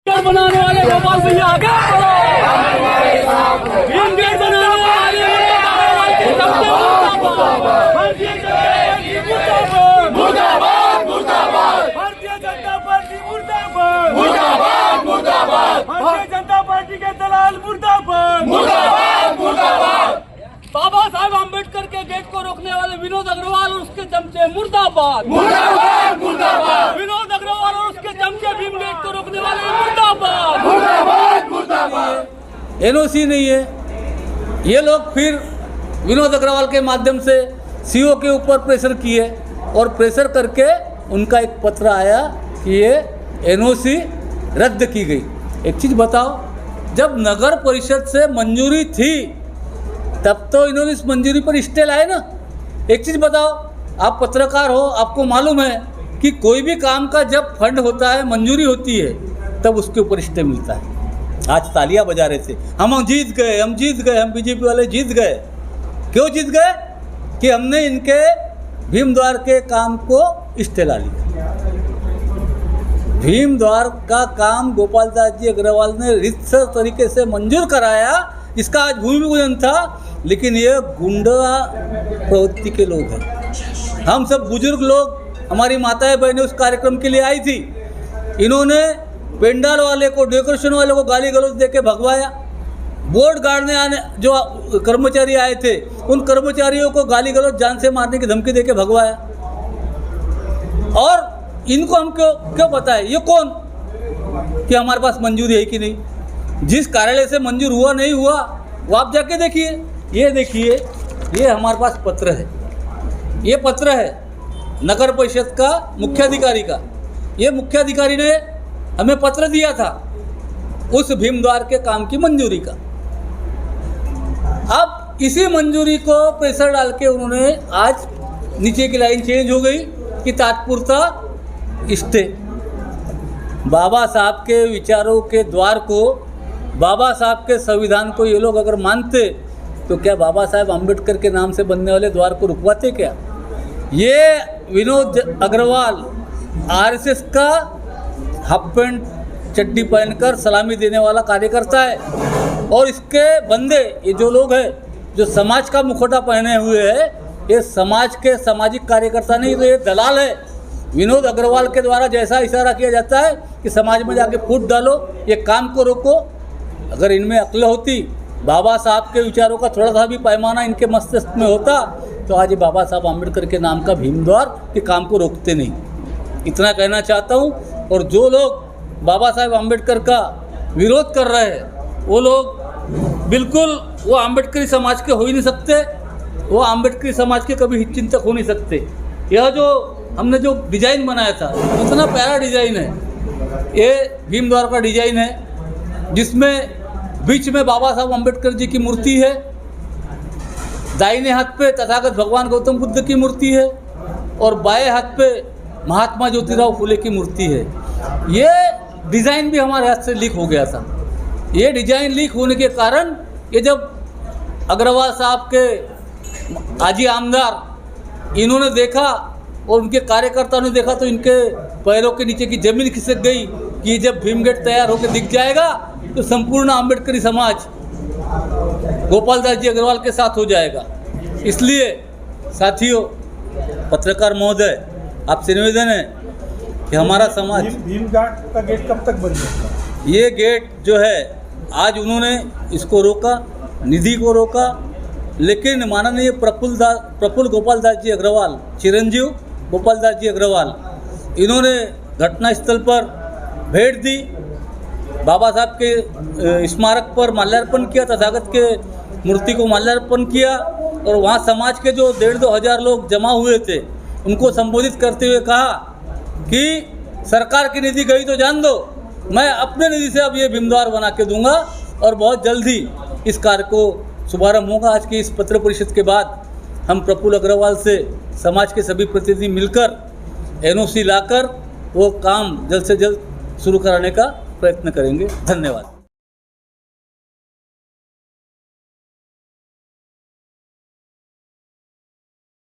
बनाने वाले गोपाल भैया आगे बढ़ो। भीम गेट बनाने वाले मुर्दाबाद मुर्दाबाद, भारतीय जनता पार्टी मुर्दाबाद मुर्दाबाद मुर्दाबाद, भारतीय जनता पार्टी के दलाल मुर्दाबाद मुर्दाबाद मुर्दाबाद, बाबा साहब आम्बेडकर के गेट को रोकने वाले विनोद अग्रवाल और उसके चमचे मुर्दाबाद मुर्दाबाद मुर्दाबाद, विनोद अग्रवाल और उसके चमचे भीम गेट को रोकने वाले मुर्दाबाद मुर्दाबाद मुर्दाबाद। एनओसी नहीं है। ये लोग फिर विनोद अग्रवाल के माध्यम से सीओ के ऊपर प्रेशर किए और प्रेशर करके उनका एक पत्र आया कि ये एनओसी रद्द की गई। एक चीज़ बताओ, जब नगर परिषद से मंजूरी थी तब तो इन्होंने इस मंजूरी पर स्टे लाए ना। एक चीज़ बताओ, आप पत्रकार हो, आपको मालूम है कि कोई भी काम का जब फंड होता है, मंजूरी होती है, तब उसके ऊपर स्टे मिलता है। आज तालियां बजा रहे थे, हम जीत गए, हम जीत गए, हम बीजेपी वाले जीत गए। क्यों जीत गए? कि हमने इनके भीम द्वार के काम को स्टे ला लिया। भीम द्वार का काम गोपाल दास जी अग्रवाल ने रीतसर तरीके से मंजूर कराया, इसका आज भूमि पूजन था। लेकिन ये गुंडा प्रवृत्ति के लोग हैं। हम सब बुजुर्ग लोग, हमारी माताएं बहनें उस कार्यक्रम के लिए आई थी। इन्होंने पेंडाल वाले को, डेकोरेशन वाले को गाली गलौज दे के भगवाया। बोर्ड गाड़ने आने जो कर्मचारी आए थे, उन कर्मचारियों को गाली गलौज, जान से मारने की धमकी दे के भगवाया। और इनको हम क्यों बताएं, ये कौन कि हमारे पास मंजूरी है कि नहीं? जिस कार्यालय से मंजूर हुआ नहीं हुआ वो आप जाके देखिए। ये देखिए, ये हमारे पास पत्र है, ये पत्र है नगर परिषद का मुख्याधिकारी का। ये मुख्याधिकारी ने हमें पत्र दिया था उस भीम द्वार के काम की मंजूरी का। अब इसी मंजूरी को प्रेशर डाल के उन्होंने आज नीचे की लाइन चेंज हो गई कि तात्पुरता स्टे। बाबा साहब के विचारों के द्वार को, बाबा साहब के संविधान को ये लोग अगर मानते तो क्या बाबा साहब आम्बेडकर के नाम से बनने वाले द्वार को रुकवाते क्या? ये विनोद अग्रवाल आरएसएस का हाफ पैंट चड्डी पहनकर सलामी देने वाला कार्यकर्ता है। और इसके बंदे, ये जो लोग हैं जो समाज का मुखौटा पहने हुए हैं, ये समाज के सामाजिक कार्यकर्ता नहीं, तो ये दलाल है। विनोद अग्रवाल के द्वारा जैसा इशारा किया जाता है कि समाज में जाके फूट डालो, ये काम को रोको। अगर इनमें अक्ल होती, बाबा साहब के विचारों का थोड़ा सा भी पैमाना इनके मस्तिष्क में होता, तो आज ये बाबा साहब आम्बेडकर के नाम का भीम द्वार के काम को रोकते नहीं। इतना कहना चाहता हूँ। और जो लोग बाबा साहब आम्बेडकर का विरोध कर रहे हैं, वो लोग बिल्कुल वो आम्बेडकरी समाज के हो ही नहीं सकते, वो आम्बेडकरी समाज के कभी हितचिंतक हो नहीं सकते। यह जो हमने जो डिज़ाइन बनाया था, इतना प्यारा डिज़ाइन है। ये भीम द्वार का डिज़ाइन है, जिसमें बीच में बाबा साहब आम्बेडकर जी की मूर्ति है, दाहिने हाथ पे तथागत भगवान गौतम बुद्ध की मूर्ति है और बाएं हाथ पे महात्मा ज्योतिराव फुले की मूर्ति है। ये डिज़ाइन भी हमारे हाथ से लीक हो गया था। ये डिज़ाइन लीक होने के कारण ये जब अग्रवाल साहब के आजी आमदार इन्होंने देखा और उनके कार्यकर्ताओं ने देखा, तो इनके पैरों के नीचे की ज़मीन खिसक गई कि ये जब भीम गेट तैयार होकर दिख जाएगा तो संपूर्ण आम्बेडकरी समाज गोपाल दास जी अग्रवाल के साथ हो जाएगा। इसलिए साथियों, पत्रकार महोदय, आपसे निवेदन है कि हमारा समाज, भीम घाट का गेट कब तक बन जाएगा? ये गेट जो है, आज उन्होंने इसको रोका, निधि को रोका, लेकिन माननीय प्रफुल्ल गोपाल दास जी अग्रवाल, चिरंजीव गोपाल दास जी अग्रवाल, इन्होंने घटनास्थल पर भेंट दी, बाबा साहब के स्मारक पर माल्यार्पण किया, तथागत के मूर्ति को माल्यार्पण किया और वहाँ समाज के जो 1,500-2 हज़ार लोग जमा हुए थे, उनको संबोधित करते हुए कहा कि सरकार की निधि गई तो जान दो, मैं अपने निधि से अब ये भीमद्वार बना के दूंगा और बहुत जल्द ही इस कार्य को शुभारंभ होगा। आज की इस पत्र परिषद के बाद हम प्रफुल्ल अग्रवाल से समाज के सभी प्रतिनिधि मिलकर एनओसी लाकर वो काम जल्द से जल्द शुरू कराने का प्रयत्न करेंगे। धन्यवाद।